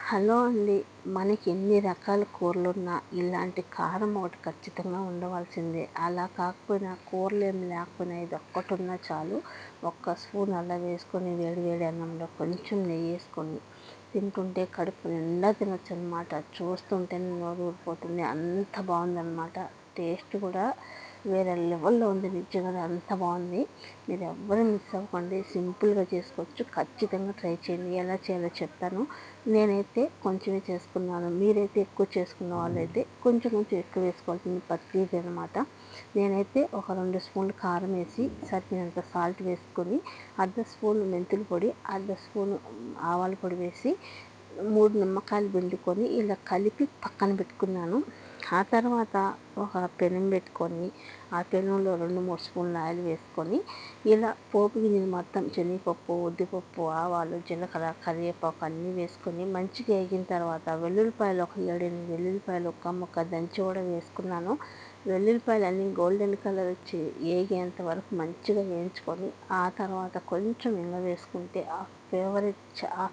Hello అండి. మనకి ఎన్ని రకాల కూరలున్నా ఇలాంటి కారం ఒకటి ఖచ్చితంగా ఉండవలసిందే. అలా కాకపోయినా కూరలు ఏమి లేకపోయినా ఇది ఒక్కటున్నా చాలు. ఒక్క స్పూన్ అలా వేసుకొని వేడి వేడి అన్నంలో కొంచెం నెయ్యి వేసుకొని తింటుంటే కడుపు నిండా తినొచ్చనమాట. చూస్తుంటేనే నోరు ఊరిపోతుంది. అంత బాగుందనమాట. టేస్ట్ కూడా వేరే లెవెల్లో ఉంది. నిజంగానే అంత బాగుంది. మీరు ఎవ్వరూ మిస్ అవ్వకండి. సింపుల్గా చేసుకోవచ్చు. ఖచ్చితంగా ట్రై చేయండి. ఎలా చేయాలో చెప్తాను. నేనైతే కొంచెమే చేసుకున్నాను. మీరైతే ఎక్కువ చేసుకున్న వాళ్ళైతే కొంచెం కొంచెం ఎక్కువ వేసుకోవాల్సింది పచ్చిది అనమాట. నేనైతే ఒక 2 స్పూన్లు కారం వేసి సరిపోయినంత సాల్ట్ వేసుకొని, అర్ధ స్పూన్ మెంతుల పొడి, అర్ధ స్పూన్ ఆవాల పొడి వేసి 3 నిమ్మకాయలు పిండుకొని ఇలా కలిపి పక్కన పెట్టుకున్నాను. ఆ తర్వాత ఒక పెనం పెట్టుకొని ఆ పెనంలో 2-3 స్పూన్ల ఆయిల్ వేసుకొని ఇలా పోపు గింజలు మొత్తం శనగపప్పు, ఉద్దిపప్పు, ఆవాలు, జీలకర్ర, కరివేపాకు అన్నీ వేసుకొని మంచిగా వేగిన తర్వాత వెల్లుల్లిపాయలు ఒక 7-8 వెల్లుల్లిపాయలు ఒక్క ముక్క దంచి కూడా వేసుకున్నాను. వెల్లుల్లిపాయలు అన్నీ గోల్డెన్ కలర్ వచ్చి వేగేంత వరకు మంచిగా వేయించుకొని ఆ తర్వాత కొంచెం ఇంగ వేసుకుంటే ఆ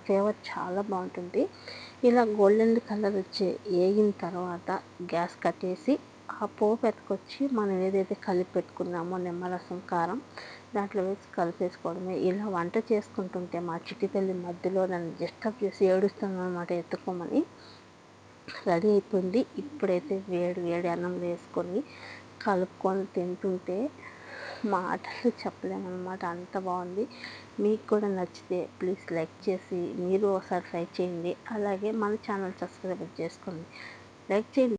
ఫ్లేవర్ చాలా బాగుంటుంది. ఇలా గోల్డెన్ కలర్ వచ్చి వేగిన తర్వాత గ్యాస్ కట్టేసి ఆ పోపు ఎత్తుకొచ్చి మనం ఏదైతే కలిపి పెట్టుకున్నామో నిమ్మరసం, కారం దాంట్లో వేసి కలిపేసుకోవడమే. ఇలా వంట చేసుకుంటుంటే మా చిట్టి తల్లి మధ్యలో నన్ను డిస్టర్బ్ చేసి ఏడుస్తుందన్నమాట ఎత్తుకోమని. రెడీ అయిపోయింది. ఇప్పుడైతే వేడి వేడి అన్నం వేసుకొని కలుపుకొని తింటుంటే మాటలు చెప్పలేమన్నమాట. అంత బాగుంది. మీకు కూడా నచ్చితే ప్లీజ్ లైక్ చేసి మీరు ఒకసారి ట్రై చేయండి. అలాగే మన ఛానల్ సబ్స్క్రైబ్ చేసుకోండి. లైక్ చేయండి.